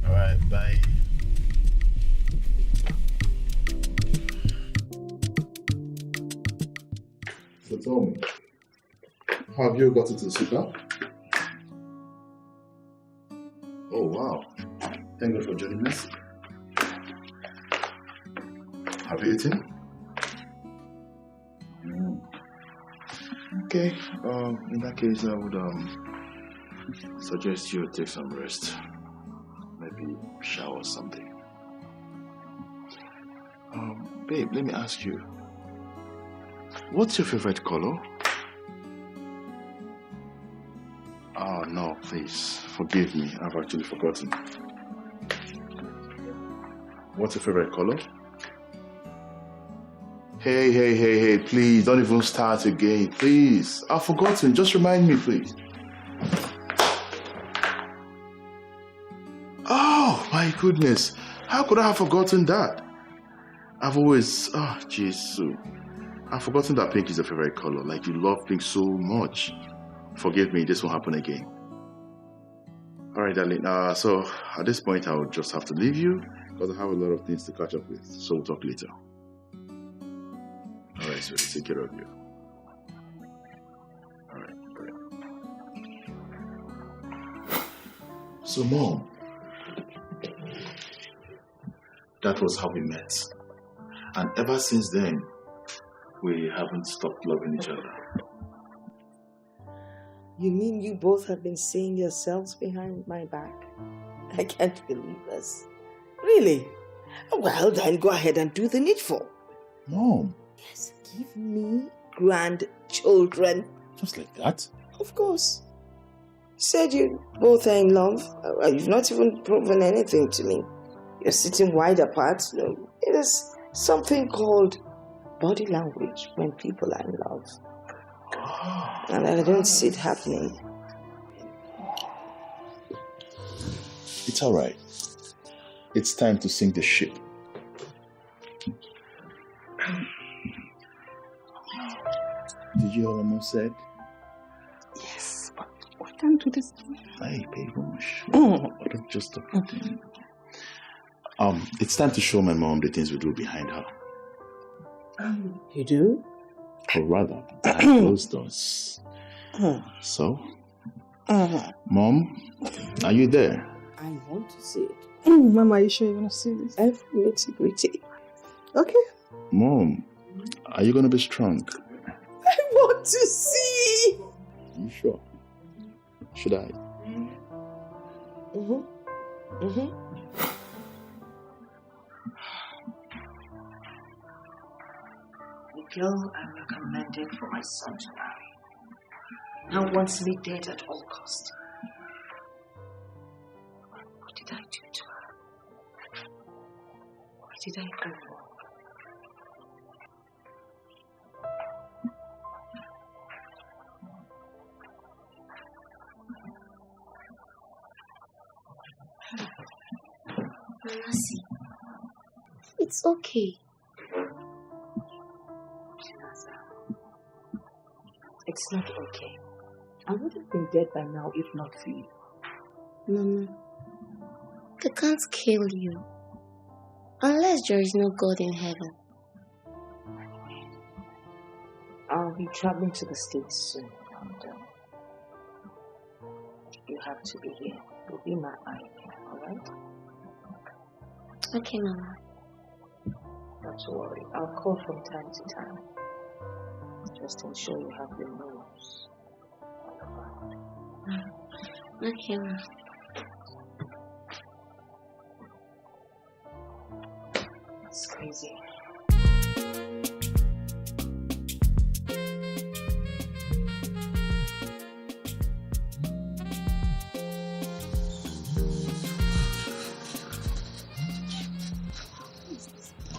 Alright, bye. So tell me, have you gotten to the super? Oh wow. Thank you for joining us. Have you eaten? Okay, in that case I would suggest you take some rest. Maybe shower or something. Babe, let me ask you. What's your favorite color? Oh no, please, forgive me, I've actually forgotten. What's your favorite color? Hey, please, don't even start again, please. I've forgotten, just remind me, please. Oh, my goodness. How could I have forgotten that? I've always, Jesus. I've forgotten that pink is your favorite color. Like, you love pink so much. Forgive me, this won't happen again. Alright, darling. So, at this point, I will just have to leave you because I have a lot of things to catch up with. So, we'll talk later. Alright, so take care of you. Alright, So, Mom, that was how we met. And ever since then, we haven't stopped loving each other. You mean you both have been seeing yourselves behind my back? I can't believe this. Really? Well, then go ahead and do the needful. Mom. Yes, give me grandchildren. Just like that? Of course. You said you both are in love. You've not even proven anything to me. You're sitting wide apart. No, it is something called body language when people are in love. And I don't see it happening. It's all right. It's time to sink the ship. Did you hear what Mom said? Yes, but we can't do this. Hey, baby, don't just talk. It's time to show my mom the things we do behind her. You do? Or rather, behind closed doors. So, Mom, are you there? I want to see it. Mama, are you sure you want to see this? Every nitty-gritty. Okay. Mom, are you going to be strong? I want to see. You sure? Should I? The girl I recommended for my son to marry now wants me dead at all cost. What did I do to her? Why did I go wrong? Mercy. It's okay. It's not okay. I would have been dead by now if not for you. Mama, they can't kill you. Unless there is no God in heaven. I'll be traveling to the States soon. And, you have to be here. You'll be my eye, alright? Okay, Mama. Not to worry. I'll call from time to time. Just ensure you have your nose on the ground. Okay, Mama. That's crazy.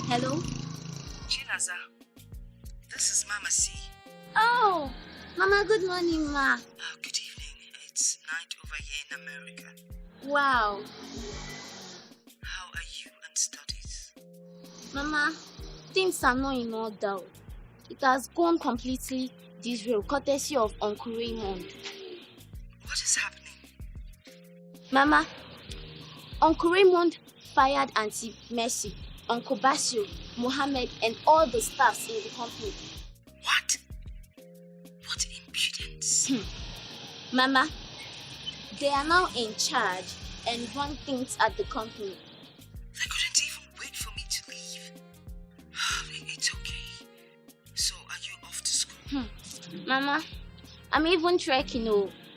Hello? Chinaza, this is Mama C. Oh, Mama, good morning, Ma. Good evening. It's night over here in America. Wow. How are you and studies? Mama, things are not in order. It has gone completely disreal, courtesy of Uncle Raymond. What is happening? Mama, Uncle Raymond fired Auntie Mercy, Uncle Basil, Mohammed, and all the staffs in the company. What? What impudence? Mama, they are now in charge and run things at the company. They couldn't even wait for me to leave. It's okay. So, are you off to school? Mama, I'm even trekking.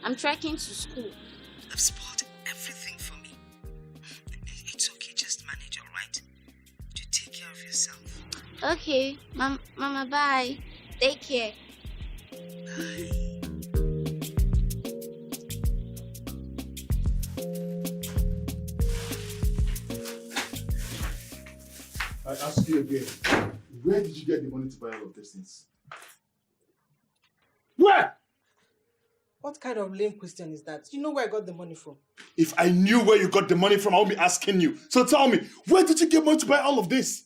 I'm trekking to school. I've spoiled everything for me. It's okay, just manage, alright? You take care of yourself. Okay, Mama, bye. Take care. Bye. I ask you again, where did you get the money to buy all of these things? Where? What kind of lame question is that? You know where I got the money from? If I knew where you got the money from, I would be asking you. So tell me, where did you get money to buy all of this?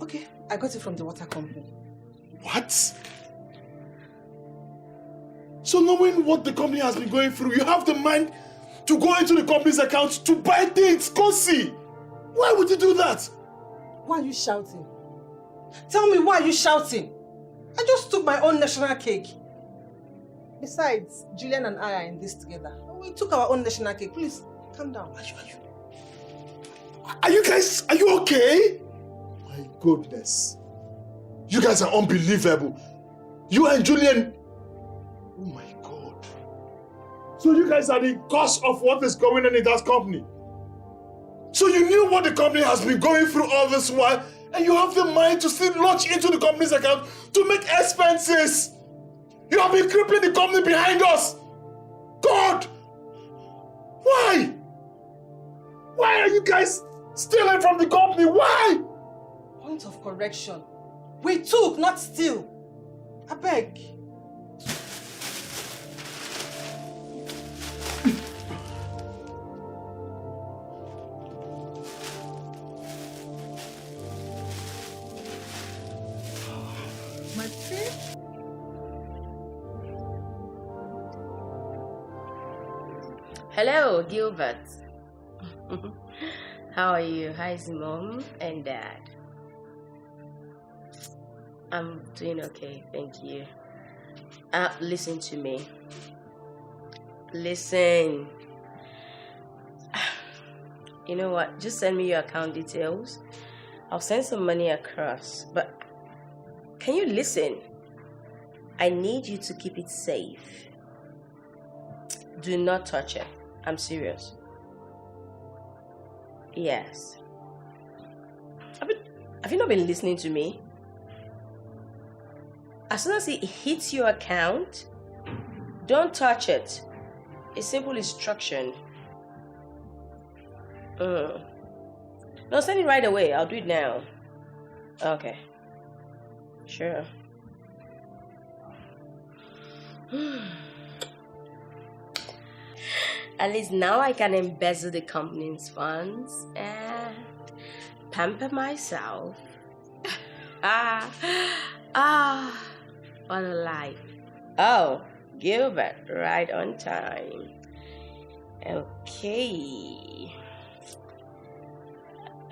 Okay, I got it from the water company. What? So knowing what the company has been going through, you have the mind to go into the company's account to buy things, go see. Why would you do that? Why are you shouting? Tell me, why are you shouting? I just took my own national cake. Besides, Julian and I are in this together. We took our own national cake. Please, Calm down. Are you okay? My goodness. You guys are unbelievable. You and Julian. Oh my God. So you guys are the cause of what is going on in that company. So you knew what the company has been going through all this while, and you have the mind to still launch into the company's account to make expenses. You have been crippling the company behind us. God! Why? Why are you guys stealing from the company? Why? Point of correction. We took, not steal. I beg. My fish? Hello, Gilbert. How are you? How's mom and dad? I'm doing okay, thank you. Listen to me. Listen. You know what? Just send me your account details. I'll send some money across. But can you listen? I need you to keep it safe. Do not touch it. I'm serious. Yes. Have you not been listening to me? As soon as it hits your account, don't touch it. A simple instruction. No, send it right away. I'll do it now. Okay. Sure. At least now I can embezzle the company's funds and pamper myself. What a life. Oh, Gilbert, right on time. Okay.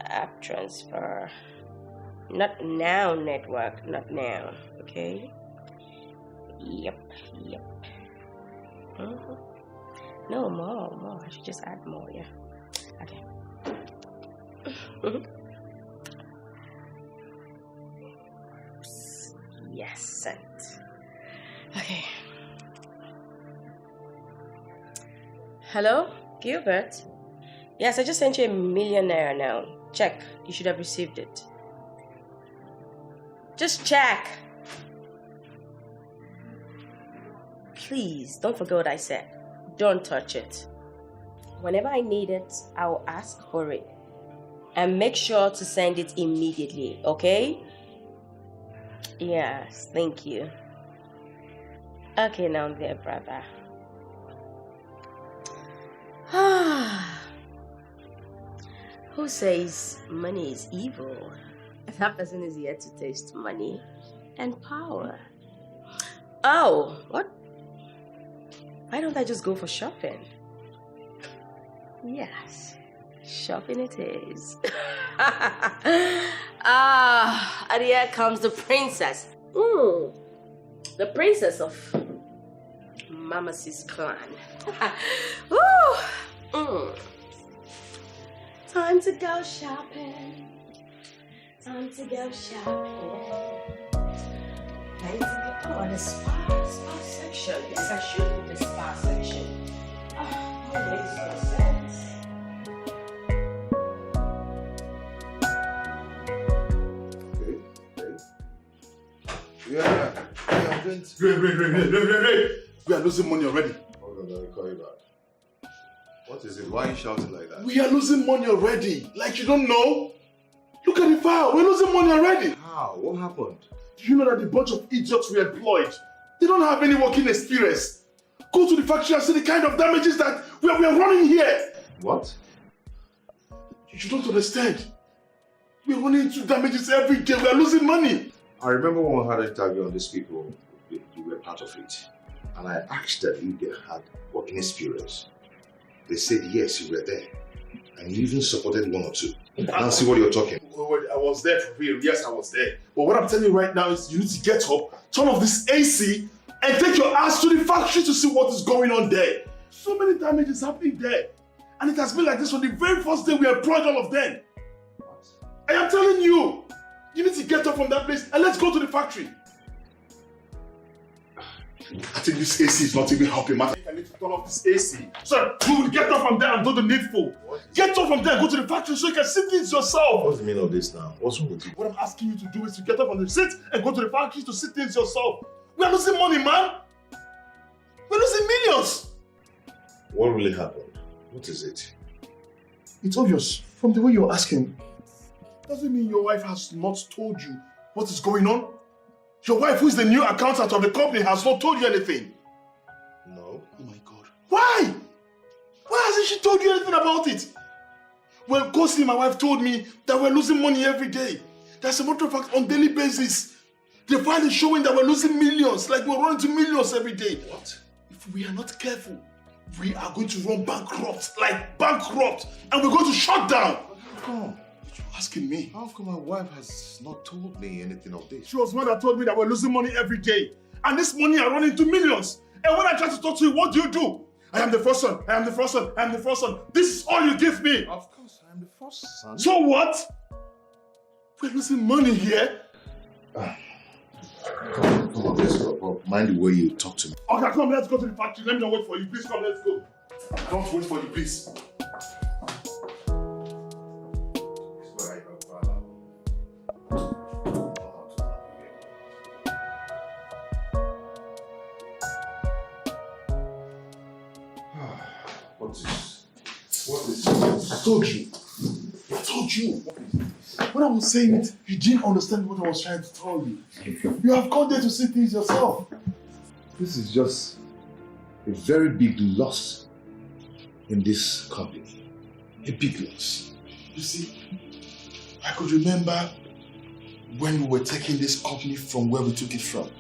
App transfer. Not now, network. Not now. Okay. Yep. No, more. I should just add more, yeah. Okay. Yes, sent. Okay. Hello, Gilbert? Yes, I just sent you ₦1 million now. Check. You should have received it. Just check. Please, don't forget what I said. Don't touch it. Whenever I need it, I'll ask for it. And make sure to send it immediately, okay? Yes, thank you. Okay, now there, brother. Who says money is evil? That person is here to taste money and power. Oh, what? Why don't I just go for shopping? Yes, shopping it is. And here comes the princess. The princess of Mama's clan. Time to go shopping. Time to go shopping. Time to go. Oh, the spa section. Yes, I should do the spa section. That makes no sense. Okay. Yeah, I'm going to... Ray. We are losing money already. Hold on, let me call you back. What is it? Why are you shouting like that? We are losing money already. Like you don't know? Look at the file. We're losing money already. How? What happened? Do you know that the bunch of idiots we employed, they don't have any working experience? Go to the factory and see the kind of damages that we are running here. What? You don't understand. We are running into damages every day. We are losing money. I remember when we had an interview on these people, you were part of it. And I asked them if they had working experience. They said yes, you were there. And you even supported one or two. Now see what you're talking. Wait, I was there for real. Yes, I was there. But what I'm telling you right now is you need to get up, turn off this AC, and take your ass to the factory to see what is going on there. So many damages happening there. And it has been like this from the very first day we employed all of them. I am telling you, you need to get up from that place and let's go to the factory. I think this AC is not even helping, man. I need to turn off this AC. So you will get up from there and do the needful. Get up from there and go to the factory so you can see things yourself. What's the meaning of this now? What's wrong with you? What I'm asking you to do is to get up from the seat and go to the factory to see things yourself. We are losing money, man. We're losing millions. What really happened? What is it? It's obvious from the way you're asking. Doesn't mean your wife has not told you what is going on. Your wife, who is the new accountant of the company, has not told you anything. No. Oh my God. Why? Why hasn't she told you anything about it? Well, Kosi, my wife, told me that we're losing money every day. As a matter of fact, on a daily basis, the file is showing that we're losing millions, like we're running to millions every day. What? If we are not careful, we are going to run bankrupt, like bankrupt, and we're going to shut down. How come? You're asking me. How come my wife has not told me anything of this? She was one that told me that we're losing money every day. And this money are running to millions. And when I try to talk to you, what do? I am the first son, I am the first son, I am the first son. This is all you give me. Of course, I am the first son. So what? We're losing money here. Come on, let's go. Mind the way you talk to me. Okay, come, let's go to the factory. Let me not wait for you. Please come, let's go. Don't wait for you, please. What is this? I told you. When I was saying it, you didn't understand what I was trying to tell you. You have gone there to see things yourself. This is just a very big loss in this company. A big loss. You see, I could remember when we were taking this company from where we took it from.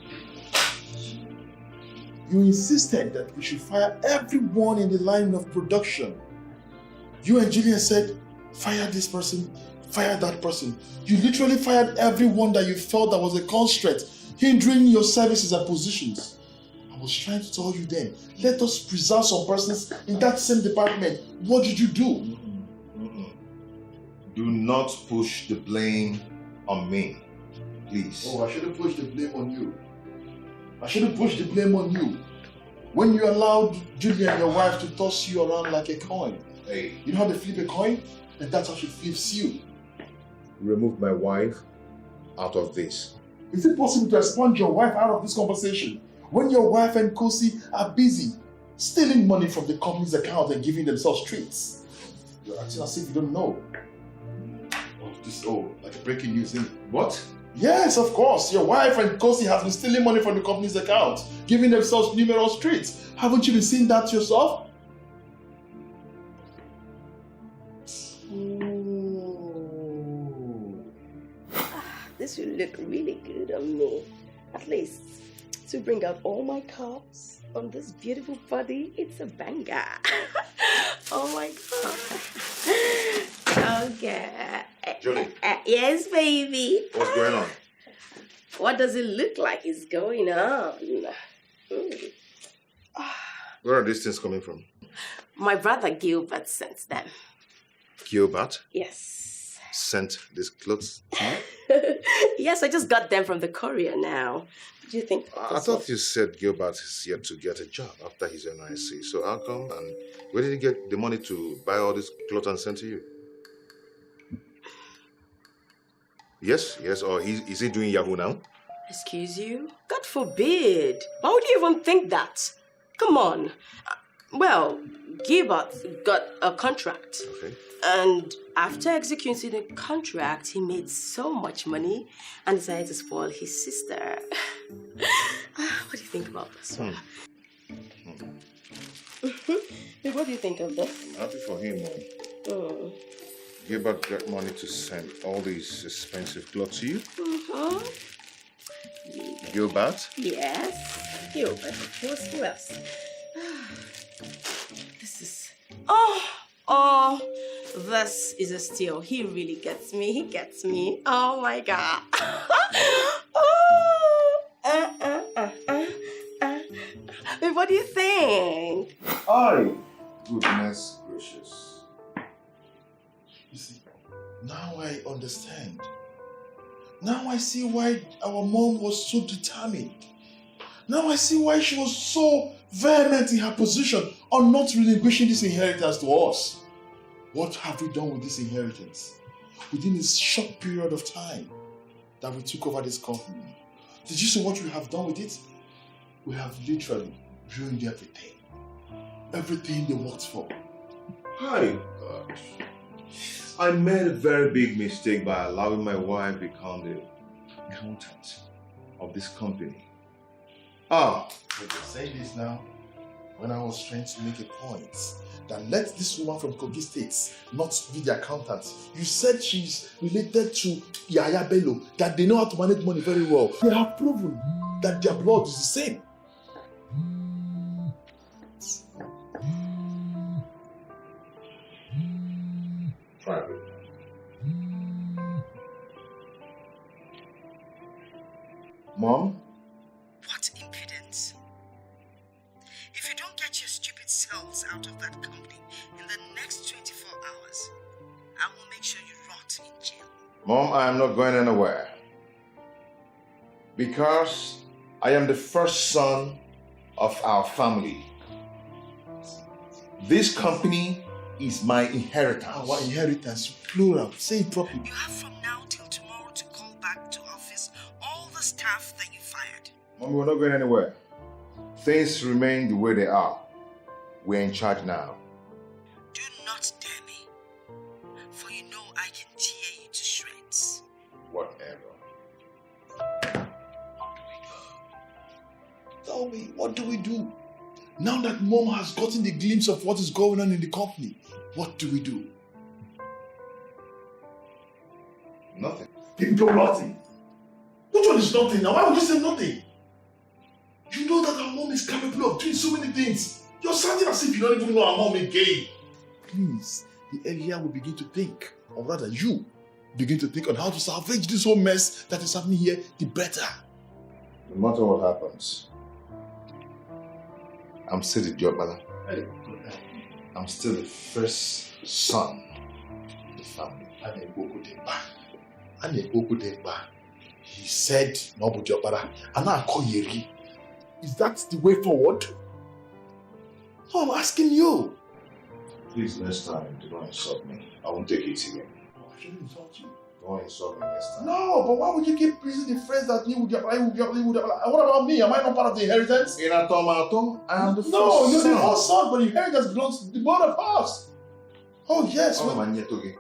You insisted that we should fire everyone in the line of production. You and Julian said, fire this person, fire that person. You literally fired everyone that you felt that was a constraint, hindering your services and positions. I was trying to tell you then, let us preserve some persons in that same department. What did you do? Do not push the blame on me, please. Oh, I shouldn't push the blame on you. I shouldn't push the blame on you. When you allowed Julia and your wife to toss you around like a coin. Hey. You know how they flip a coin? And that's how she flips you. Remove my wife out of this. Is it possible to expunge your wife out of this conversation when your wife and Kosi are busy stealing money from the company's account and giving themselves treats? You're acting as if you don't know. Like a breaking news thing. What? Yes, of course. Your wife and Kosi have been stealing money from the company's account, giving themselves numerous treats. Haven't you been seeing that yourself? This will look really good on me. At least to bring out all my curves on this beautiful body. It's a banger. Oh my God. Okay. Julie. Yes, baby. What's going on? What does it look like is going on? Where are these things coming from? My brother Gilbert sent them. Gilbert? Yes. Sent these clothes to you? Yes, I just got them from the courier now. Do you think? I thought you said Gilbert is yet to get a job after his NIC. So how come and where did he get the money to buy all these clothes and send to you? Yes, or is he doing Yahoo now? Excuse you? God forbid. Why would you even think that? Come on. Well, Gilbert got a contract. Okay. And after executing the contract, he made so much money and decided to spoil his sister. What do you think about this one? What do you think of this? I'm happy for him. Gilbert got money to send all these expensive clothes to you? Gilbert? Yes, Gilbert. Of course, who else? This is... this is a steal. He really gets me. He gets me. Oh my God. What do you think? Ay, goodness gracious. You see, now I understand. Now I see why our mom was so determined. Now I see why she was so vehement in her position on not relinquishing this inheritance to us. What have we done with this inheritance? Within this short period of time that we took over this company. Did you see what we have done with it? We have literally ruined everything. Everything they worked for. Hi, God. I made a very big mistake by allowing my wife become the accountant of this company. But you're saying this now when I was trying to make a point that let this woman from Kogi State not be the accountant. You said she's related to Yaya Bello, that they know how to manage money very well. They have proven that their blood is the same. Private. Mom? What impudence. If you don't get your stupid selves out of that company in the next 24 hours, I will make sure you rot in jail. Mom, I am not going anywhere. Because I am the first son of our family. This company is my inheritance. Our inheritance, plural. Say it properly. You have from now till tomorrow to call back to office all the staff that you fired. Mom, we're not going anywhere. Things remain the way they are. We're in charge now. Do not dare me, for you know I can tear you to shreds. Whatever. Tell me, what do we do? Now that mom has gotten the glimpse of what is going on in the company, what do we do? Nothing. People, nothing. Which one is nothing? Now, why would you say nothing? You know that our mom is capable of doing so many things. You're sounding as if you don't even know our mom again. Please, the earlier we begin to think, or rather you begin to think on how to salvage this whole mess that is happening here, the better. No matter what happens, I'm still the Diopala. I'm still the first son of the family. He said, no, but Diopala, and I call Yeri. Is that the way forward? No, I'm asking you. Please, next time, do not insult me. I won't take it again. No, I shouldn't insult you. Don't insult me next time. No, but why would you keep using the phrase that you would what about me? Am I not part of the inheritance? In a tomato, I am the first No, you're son. the first son, but the inheritance belongs to the both of us. Oh, yes. Oh, man, you're talking.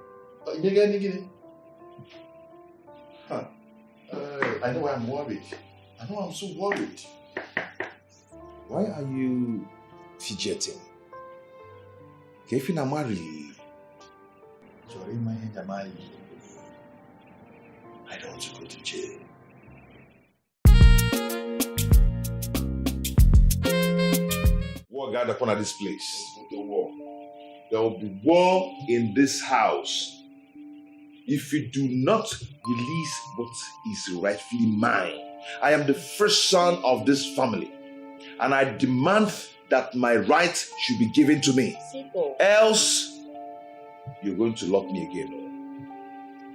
Huh. I know I'm worried. I know I'm so worried. Why are you fidgeting? Kefina marry. Sorry, my hand, I don't want to go to jail. War gathered upon this place. The war. There will be war in this house if you do not release what is rightfully mine. I am the first son of this family, and I demand that my right should be given to me. Else, you're going to lock me again.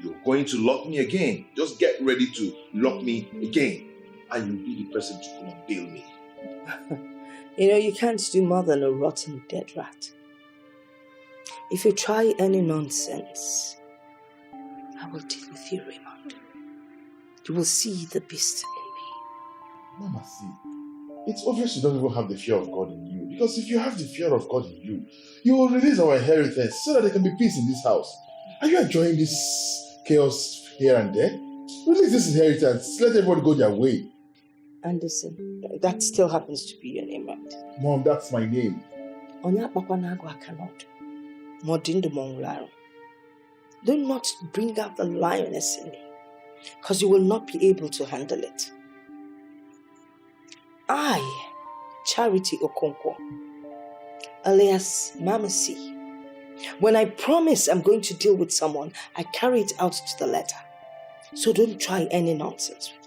You're going to lock me again. Just get ready to lock me again, and you'll be the person to come and bail me. You know, you can't do more than a rotten dead rat. If you try any nonsense, I will deal with you, Raymond. You will see the beast in me. Mama, see, it's obvious you don't even have the fear of God in you. Because if you have the fear of God in you, you will release our inheritance so that there can be peace in this house. Are you enjoying this chaos here and there? Release this inheritance. Let everybody go their way. Anderson, that still happens to be your name, right? Mom, that's my name. Do not bring out the lioness in me, because you will not be able to handle it. I, Charity Okonkwo, alias Mama C, when I promise I'm going to deal with someone, I carry it out to the letter. So don't try any nonsense with me.